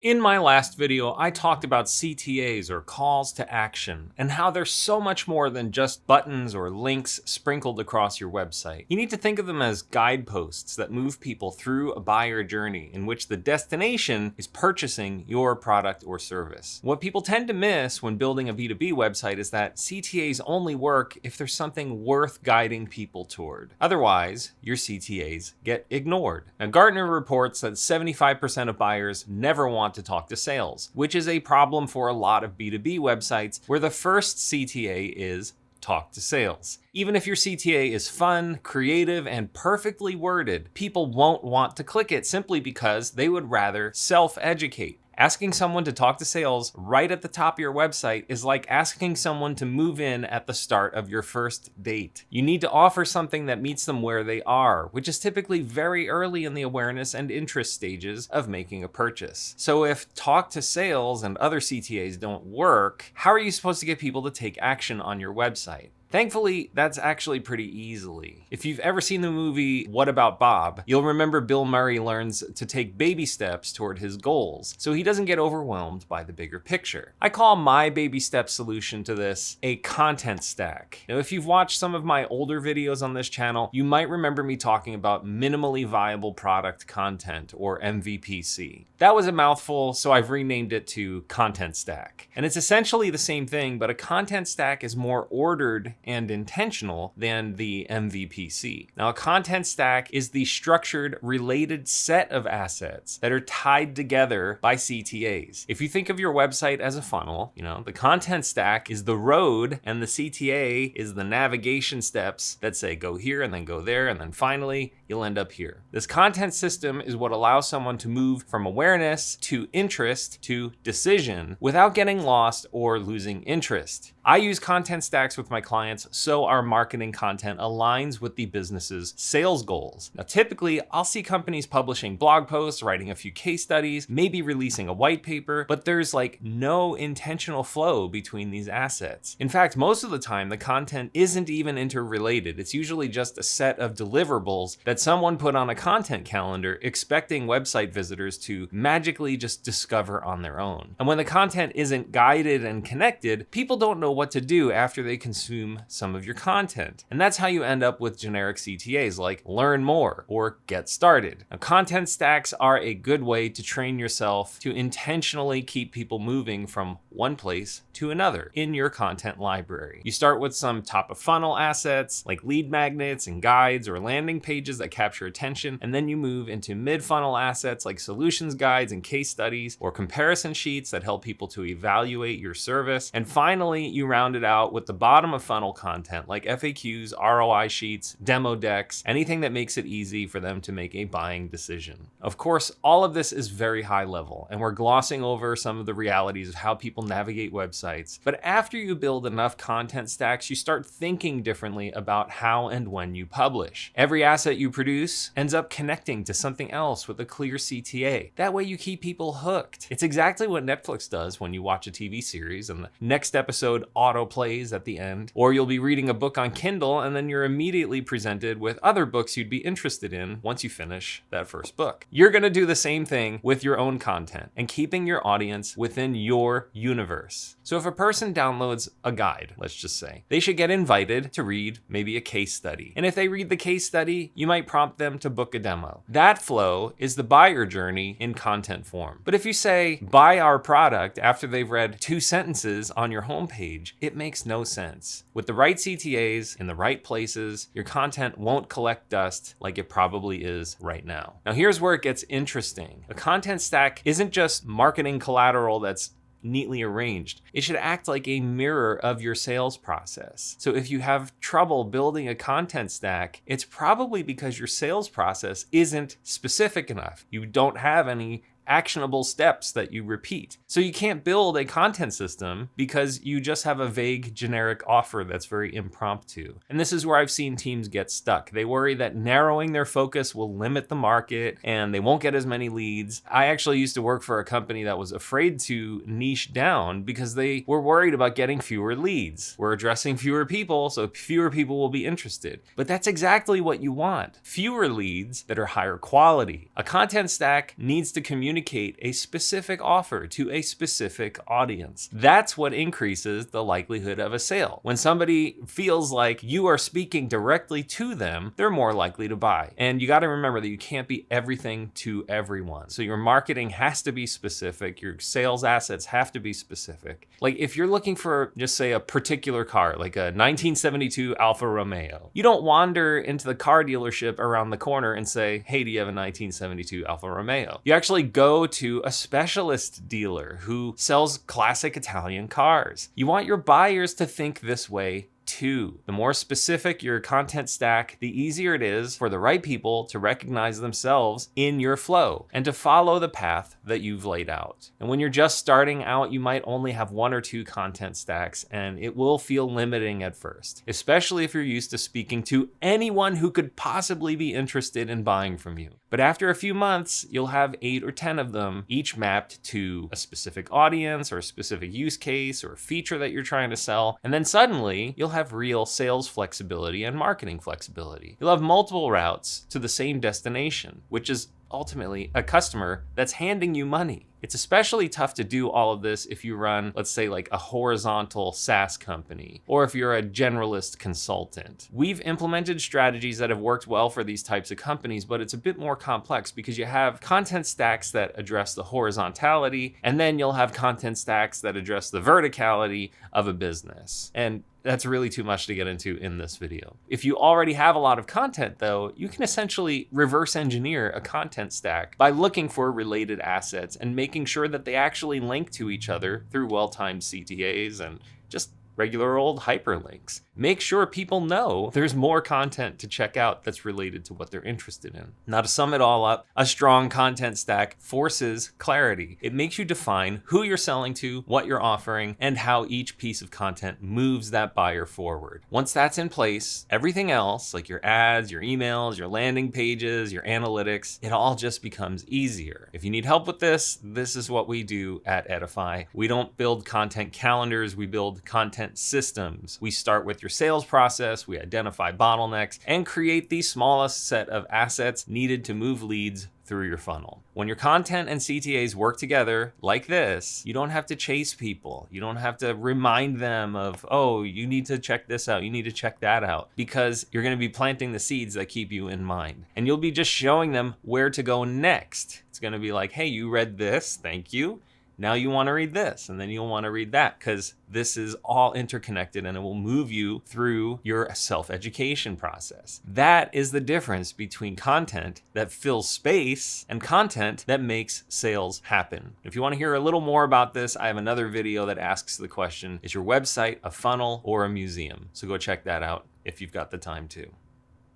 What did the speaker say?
In my last video, I talked about CTAs or calls to action and how they're so much more than just buttons or links sprinkled across your website. You need to think of them as guideposts that move people through a buyer journey in which the destination is purchasing your product or service. What people tend to miss when building a B2B website is that CTAs only work if there's something worth guiding people toward. Otherwise, your CTAs get ignored. Now, Gartner reports that 75% of buyers never want to talk to sales, which is a problem for a lot of B2B websites where the first CTA is talk to sales. Even if your CTA is fun, creative, and perfectly worded, people won't want to click it simply because they would rather self-educate. Asking someone to talk to sales right at the top of your website is like asking someone to move in at the start of your first date. You need to offer something that meets them where they are, which is typically very early in the awareness and interest stages of making a purchase. So if talk to sales and other CTAs don't work, how are you supposed to get people to take action on your website? Thankfully, that's actually pretty easily. If you've ever seen the movie What About Bob, you'll remember Bill Murray learns to take baby steps toward his goals, so he doesn't get overwhelmed by the bigger picture. I call my baby step solution to this a content stack. Now, if you've watched some of my older videos on this channel, you might remember me talking about minimally viable product content, or MVPC. That was a mouthful, so I've renamed it to content stack. And it's essentially the same thing, but a content stack is more ordered and intentional than the MVPC. Now, a content stack is the structured, related set of assets that are tied together by CTAs. If you think of your website as a funnel, the content stack is the road and the CTA is the navigation steps that say go here and then go there and then finally you'll end up here. This content system is what allows someone to move from awareness to interest to decision without getting lost or losing interest. I use content stacks with my clients so our marketing content aligns with the business's sales goals. Now, typically, I'll see companies publishing blog posts, writing a few case studies, maybe releasing a white paper, but there's no intentional flow between these assets. In fact, most of the time, the content isn't even interrelated. It's usually just a set of deliverables that someone put on a content calendar expecting website visitors to magically just discover on their own. And when the content isn't guided and connected, people don't know what to do after they consume some of your content. And that's how you end up with generic CTAs like learn more or get started. Now, content stacks are a good way to train yourself to intentionally keep people moving from one place to another in your content library. You start with some top of funnel assets like lead magnets and guides or landing pages that capture attention, and then you move into mid funnel assets like solutions guides and case studies or comparison sheets that help people to evaluate your service. And finally, you round it out with the bottom of funnel content like FAQs, ROI sheets, demo decks, anything that makes it easy for them to make a buying decision. Of course, all of this is very high level, and we're glossing over some of the realities of how people navigate websites. But after you build enough content stacks, you start thinking differently about how and when you publish. Every asset you produce ends up connecting to something else with a clear CTA. That way you keep people hooked. It's exactly what Netflix does when you watch a TV series and the next episode auto plays at the end, or you'll be reading a book on Kindle and then you're immediately presented with other books you'd be interested in once you finish that first book. You're gonna do the same thing with your own content and keeping your audience within your universe. So if a person downloads a guide, let's just say, they should get invited to read maybe a case study. And if they read the case study, you might prompt them to book a demo. That flow is the buyer journey in content form. But if you say, buy our product after they've read 2 sentences on your homepage, it makes no sense. With the right CTAs in the right places, your content won't collect dust like it probably is right now. Now here's where it gets interesting. A content stack isn't just marketing collateral that's neatly arranged. It should act like a mirror of your sales process. So if you have trouble building a content stack, it's probably because your sales process isn't specific enough. You don't have any actionable steps that you repeat. So you can't build a content system because you just have a vague generic offer that's very impromptu. And this is where I've seen teams get stuck. They worry that narrowing their focus will limit the market and they won't get as many leads. I actually used to work for a company that was afraid to niche down because they were worried about getting fewer leads. We're addressing fewer people, so fewer people will be interested. But that's exactly what you want. Fewer leads that are higher quality. A content stack needs to communicate communicate a specific offer to a specific audience. That's what increases the likelihood of a sale. When somebody feels like you are speaking directly to them, they're more likely to buy. And you got to remember that you can't be everything to everyone. So your marketing has to be specific. Your sales assets have to be specific. Like if you're looking for, just say, a particular car, like a 1972 Alfa Romeo, you don't wander into the car dealership around the corner and say, hey, do you have a 1972 Alfa Romeo? You actually go to a specialist dealer who sells classic Italian cars. You want your buyers to think this way too. The more specific your content stack, the easier it is for the right people to recognize themselves in your flow and to follow the path that you've laid out. And when you're just starting out, you might only have 1 or 2 content stacks, and it will feel limiting at first, especially if you're used to speaking to anyone who could possibly be interested in buying from you. But after a few months, you'll have 8 or 10 of them, each mapped to a specific audience or a specific use case or a feature that you're trying to sell. And then suddenly you'll have real sales flexibility and marketing flexibility. You'll have multiple routes to the same destination, which is ultimately a customer that's handing you money. It's especially tough to do all of this if you run, let's say, like a horizontal SaaS company, or if you're a generalist consultant. We've implemented strategies that have worked well for these types of companies, but it's a bit more complex because you have content stacks that address the horizontality, and then you'll have content stacks that address the verticality of a business. And that's really too much to get into in this video. If you already have a lot of content though, you can essentially reverse engineer a content stack by looking for related assets and making sure that they actually link to each other through well-timed CTAs and just regular old hyperlinks. Make sure people know there's more content to check out that's related to what they're interested in. Now, to sum it all up, a strong content stack forces clarity. It makes you define who you're selling to, what you're offering, and how each piece of content moves that buyer forward. Once that's in place, everything else, like your ads, your emails, your landing pages, your analytics, it all just becomes easier. If you need help with this, this is what we do at Edify. We don't build content calendars, we build content systems. We start with your sales process, we identify bottlenecks, and create the smallest set of assets needed to move leads through your funnel. When your content and CTAs work together like this, you don't have to chase people. You don't have to remind them of, oh, you need to check this out, you need to check that out, because you're going to be planting the seeds that keep you in mind. And you'll be just showing them where to go next. It's going to be like, hey, you read this, thank you. Now you want to read this, and then you'll want to read that, because this is all interconnected and it will move you through your self-education process. That is the difference between content that fills space and content that makes sales happen. If you want to hear a little more about this, I have another video that asks the question, is your website a funnel or a museum? So go check that out if you've got the time to.